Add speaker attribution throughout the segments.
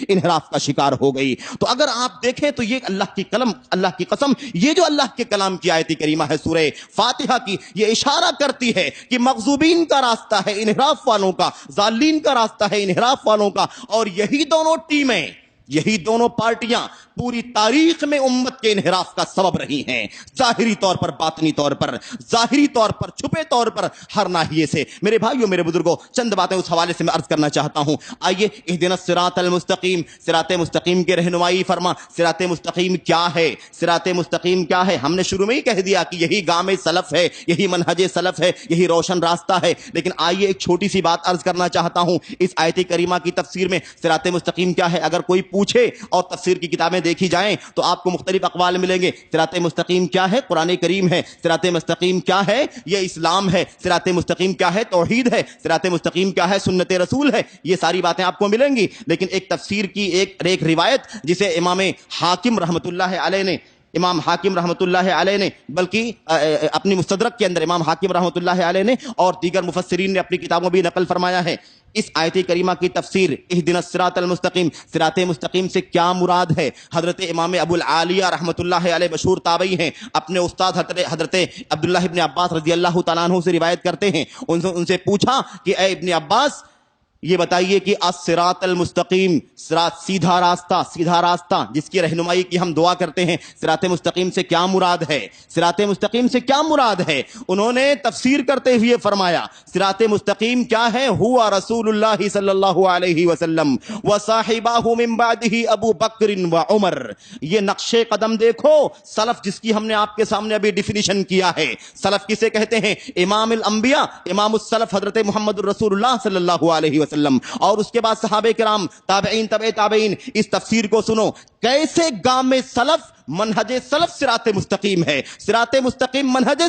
Speaker 1: انحراف کا شکار ہو گئی۔ تو اگر آپ دیکھیں تو یہ اللہ کی قسم، یہ جو اللہ کے کلام کی آیت کریمہ ہے سورہ فاتحہ کی، یہ اشارہ کرتی ہے کہ مغضوبین کا راستہ ہے انحراف والوں کا، ضالین کا راستہ ہے انحراف والوں کا، اور یہی دونوں ٹیمیں، یہی دونوں پارٹیاں پوری تاریخ میں امت کے انحراف کا سبب رہی ہیں، ظاہری طور پر، باطنی طور پر، ظاہری طور پر، چھپے طور پر، ہر ناحیے سے۔ میرے بھائیوں، میرے بزرگوں، چند باتیں اس حوالے سے میں عرض کرنا چاہتا ہوں۔ آئیے، اہدنا الصراط المستقیم، صراط مستقیم کی رہنمائی فرما۔ صراط مستقیم کیا ہے؟ صراط مستقیم کیا ہے؟ ہم نے شروع میں ہی کہہ دیا کہ یہی گام سلف ہے، یہی منہج سلف ہے، یہی روشن راستہ ہے۔ لیکن آئیے ایک چھوٹی سی بات عرض کرنا چاہتا ہوں اس آیت کریمہ کی تفسیر میں۔ صراط مستقیم کیا ہے؟ اگر کوئی پوچھے اور تفسیر کی کتابیں دیکھی جائیں تو آپ کو مختلف اقوال ملیں گے۔ صراط مستقیم کیا ہے؟ قرآن کریم ہے۔ صراط مستقیم کیا ہے؟ یہ اسلام ہے۔ صراط مستقیم کیا ہے؟ توحید ہے۔ صراط مستقیم کیا ہے؟ سنت رسول ہے۔ یہ ساری باتیں آپ کو ملیں گی، لیکن ایک تفسیر کی ایک روایت جسے امام حاکم رحمۃ اللہ علیہ نے بلکہ اپنی مستدرک کے اندر امام حاکم رحمۃ اللہ علیہ نے اور دیگر مفسرین نے اپنی کتابوں میں بھی نقل فرمایا ہے۔ اس آیت کریمہ کی تفسیر اہدنا الصراط المستقیم، صراط مستقیم سے کیا مراد ہے؟ حضرت امام ابو العالیہ رحمۃ اللہ علیہ مشہور تابعی ہیں، اپنے استاد حضرت عبداللہ ابن عباس رضی اللہ تعالیٰ عنہ سے روایت کرتے ہیں۔ ان سے پوچھا کہ اے ابن عباس، یہ بتائیے کہ الصراط المستقیم، سیدھا راستہ جس کی رہنمائی کی ہم دعا کرتے ہیں، صراط مستقیم سے کیا مراد ہے؟ صراط مستقیم سے کیا مراد ہے؟ انہوں نے تفسیر کرتے ہوئے فرمایا، صراط مستقیم کیا ہے؟ ہوا رسول اللہ صلی اللہ علیہ وسلم وصاحبہ من بعدہ ابو بکر و عمر۔ یہ نقش قدم دیکھو، سلف جس کی ہم نے آپ کے سامنے ابھی ڈیفینیشن کیا ہے۔ سلف کسے کہتے ہیں؟ امام الانبیاء، امام السلف حضرت محمد الرسول اللہ صلی اللہ علیہ وسلم، اور اس کے بعد صحابہ کرام، تابعین، تبع تابعین۔ اس تفسیر کو سنو، کیسے گام سلف، منہج سلف صراط مستقیم ہے، صراط مستقیم منہج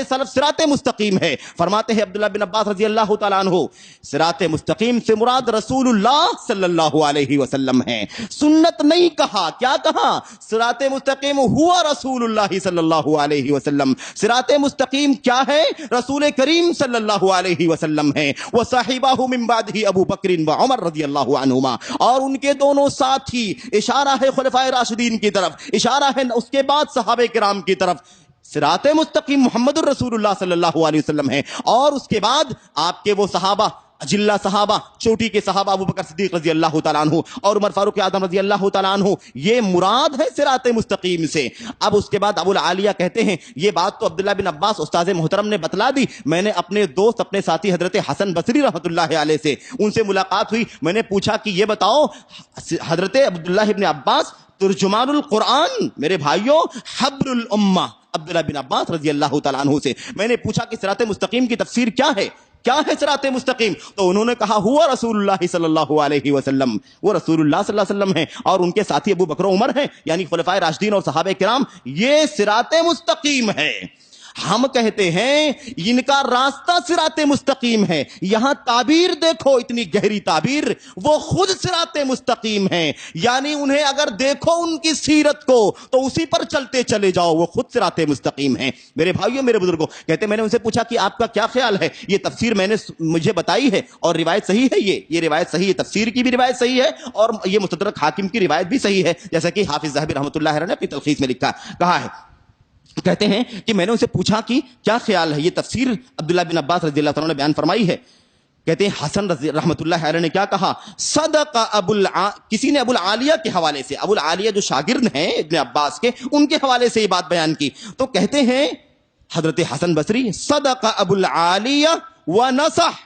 Speaker 1: سلف صراط مستقیم ہے۔ فرماتے ہیں عبداللہ بن عباس رضی اللہ تعالیٰ عنہ، صراط مستقیم سے مراد رسول اللہ صلی اللہ علیہ وسلم ہے۔ سنت نہیں کہا، کیا کہا؟ صراط مستقیم ہوا رسول اللہ صلی اللہ علیہ وسلم۔ صراط مستقیم کیا ہے؟ رسول کریم صلی اللہ علیہ وسلم ہے۔ وصاحبہ من بعدہ ابو بکر و عمر رضی اللہ عنہما، اور ان کے دونوں ساتھی، اشارہ ہے خلفائے راشدین کی طرف، اشارہ ہے اس کے بعد صحابہ کرام کی طرف۔ صراط مستقیم محمد الرسول اللہ صلی اللہ علیہ وسلم ہے، اور اس کے بعد آپ کے وہ صحابہ، اجلہ صحابہ، چوٹی کے صحابہ، ابو بکر صدیق رضی اللہ تعالیٰ عنہ اور عمر فاروق اعظم رضی اللہ تعالیٰ عنہ، یہ مراد ہے صراط مستقیم سے۔ اب اس کے بعد ابو العالیہ کہتے ہیں، یہ بات تو عبداللہ بن عباس استاذ محترم نے بتلا دی، میں نے اپنے دوست، اپنے ساتھی حضرت حسن بصری رحمۃ اللہ علیہ سے، ان سے ملاقات ہوئی، میں نے پوچھا کہ یہ بتاؤ، حضرت عبداللہ بن عباس ترجمان القرآن، میرے بھائیوں حبر الامہ، عبداللہ بن عباس رضی اللہ تعالیٰ عنہ سے میں نے پوچھا کہ صراط مستقیم کی تفسیر کیا ہے؟ کیا ہے صراط مستقیم؟ تو انہوں نے کہا ہوا رسول اللہ صلی اللہ علیہ وسلم، وہ رسول اللہ صلی اللہ علیہ وسلم ہیں، اور ان کے ساتھی ابو بکر و عمر ہیں، یعنی خلفائے راشدین اور صحابہ کرام، یہ صراط مستقیم ہے۔ ہم کہتے ہیں ان کا راستہ صراط مستقیم ہے، یہاں تعبیر دیکھو، اتنی گہری تعبیر، وہ خود صراط مستقیم ہیں، یعنی انہیں اگر دیکھو ان کی سیرت کو تو اسی پر چلتے چلے جاؤ، وہ خود صراط مستقیم ہیں۔ میرے بھائیوں، میرے بزرگوں، کہتے میں نے ان سے پوچھا کہ آپ کا کیا خیال ہے؟ یہ تفسیر میں نے مجھے بتائی ہے اور روایت صحیح ہے، یہ روایت صحیح ہے، تفسیر کی بھی روایت صحیح ہے اور یہ مستدرک حاکم کی روایت بھی صحیح ہے، جیسا کہ حافظ ذہبی رحمۃ اللہ علیہ نے اپنی تلخیص میں کہا ہے۔ کہتے ہیں کہ میں نے ان سے پوچھا کہ کیا خیال ہے؟ یہ تفسیر عبداللہ بن عباس رضی اللہ تعالیٰ نے بیان فرمائی ہے۔ کہتے ہیں حسن رضی رحمۃ اللہ علیہ نے کیا کہا؟ صدق کسی نے ابو العالیہ کے حوالے سے، ابو العالیہ جو شاگرد ہیں ابن عباس کے، ان کے حوالے سے یہ بات بیان کی، تو کہتے ہیں حضرت حسن بصری، صدق ابو العالیہ ونصح،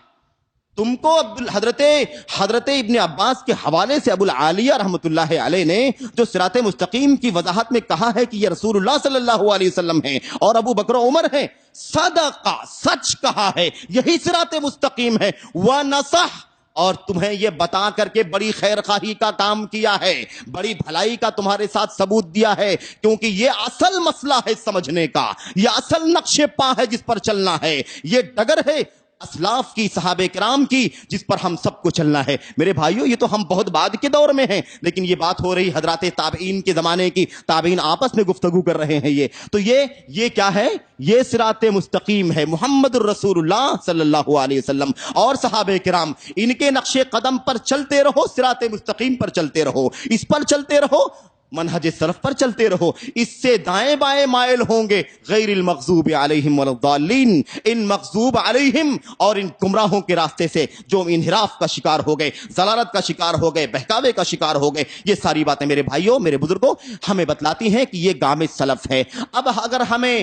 Speaker 1: تم کو حضرت ابن عباس کے حوالے سے ابو العالیہ رحمۃ اللہ علیہ نے جو صراط مستقیم کی وضاحت میں کہا ہے کہ یہ رسول اللہ صلی اللہ علیہ وسلم ہیں اور ابو بکر و عمر ہیں، صدقہ، سچ کہا ہے، یہی صراط مستقیم ہے، ونصح، اور تمہیں یہ بتا کر کے بڑی خیر خواہی کا کام کیا ہے، بڑی بھلائی کا تمہارے ساتھ ثبوت دیا ہے، کیونکہ یہ اصل مسئلہ ہے سمجھنے کا، یہ اصل نقش پا ہے جس پر چلنا ہے، یہ ڈگر ہے اسلاف کی، صحابہ کرام کی، جس پر ہم سب کو چلنا ہے۔ میرے بھائیوں، یہ تو ہم بہت بعد کے دور میں ہیں، لیکن یہ بات ہو رہی حضرات تابعین کے زمانے کی، تابعین آپس میں گفتگو کر رہے ہیں۔ یہ کیا ہے؟ یہ صراط مستقیم ہے، محمد الرسول اللہ صلی اللہ علیہ وسلم اور صحابہ کرام، ان کے نقش قدم پر چلتے رہو، صراط مستقیم پر چلتے رہو، اس پر چلتے رہو، منہج سلف پر چلتے رہو، اس سے دائیں بائیں مائل ہوں گے، غیر المغضوب علیہم ولا الضالین، ان مغضوب علیہم اور ان گمراہوں کے راستے سے جو انحراف کا شکار ہو گئے، ضلالت کا شکار ہو گئے، بہکاوے کا شکار ہو گئے۔ یہ ساری باتیں میرے بھائیوں، میرے بزرگوں، ہمیں بتلاتی ہیں کہ یہ گام سلف ہے۔ اب اگر ہمیں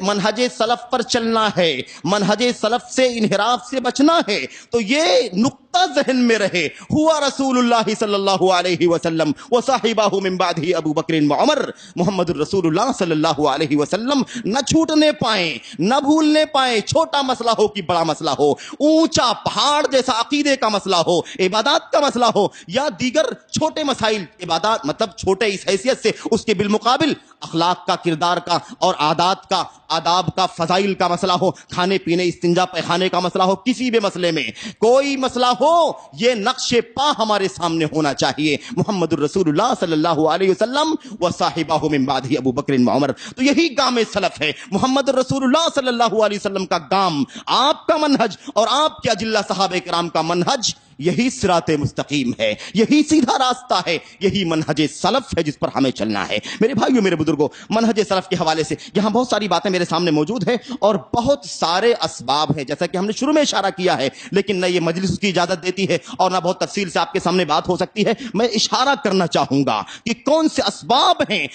Speaker 1: منہج سلف پر چلنا ہے، منہج سلف سے انحراف سے بچنا ہے، تو یہ نقطہ ذہن میں رہے، ہوا رسول اللہ صلی اللہ علیہ وسلم وصاحبہ من بعد ابو بکر و عمر، محمد الرسول اللہ صلی اللہ علیہ وسلم نہ چھوٹنے پائیں، نہ بھولنے پائیں، چھوٹا مسئلہ ہو کہ بڑا مسئلہ ہو، اونچا پہاڑ جیسا عقیدے کا مسئلہ ہو، عبادات کا مسئلہ ہو، یا دیگر چھوٹے مسائل، عبادات مطلب چھوٹے اس حیثیت سے، اس کے بالمقابل اخلاق کا، کردار کا اور عادات کا، آداب کا، فضائل کا مسئلہ ہو، کھانے پینے، استنجا پیخانے کا مسئلہ ہو، کسی بھی مسئلے میں کوئی مسئلہ ہو، یہ نقش پا ہمارے سامنے ہونا چاہیے، محمد الرسول اللہ صلی اللہ علیہ وسلم و صاحبہ من بعدہ ابو بکر و عمر۔ تو یہی گام سلف ہے، محمد الرسول اللہ صلی اللہ علیہ وسلم کا گام، آپ کا منہج اور آپ کے اجلہ صحابہ کرام کا منہج، یہی صراط مستقیم ہے، یہی سیدھا راستہ ہے، یہی منہج سلف ہے جس پر ہمیں چلنا ہے۔ میرے بھائیوں، میرے بزرگوں، منہج سلف کے حوالے سے یہاں بہت ساری باتیں میرے سامنے موجود ہیں اور بہت سارے اسباب ہیں، جیسا کہ ہم نے شروع میں اشارہ کیا ہے، لیکن نہ یہ مجلس اس کی اجازت دیتی ہے اور نہ بہت تفصیل سے آپ کے سامنے بات ہو سکتی ہے۔ میں اشارہ کرنا چاہوں گا کہ کون سے اسباب ہیں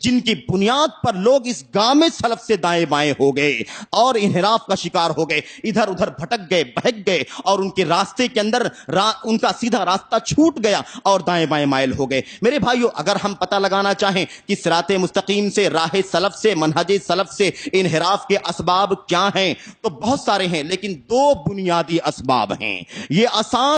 Speaker 1: جن کی بنیاد پر لوگ اس گام سلف سے دائیں بائیں ہو گئے اور انحراف کا شکار ہو گئے، ادھر ادھر بھٹک گئے، بہک گئے، اور ان کے راستے کے اندر ان کا سیدھا راستہ چھوٹ گیا اور دائیں بائیں مائل ہو گئے۔ میرے بھائیوں، اگر ہم پتہ لگانا چاہیں کہ صراط مستقیم سے، راہ سلف سے، منہج سلف سے انحراف کے اسباب کیا ہیں، تو بہت سارے ہیں، لیکن دو بنیادی اسباب ہیں۔ یہ آسان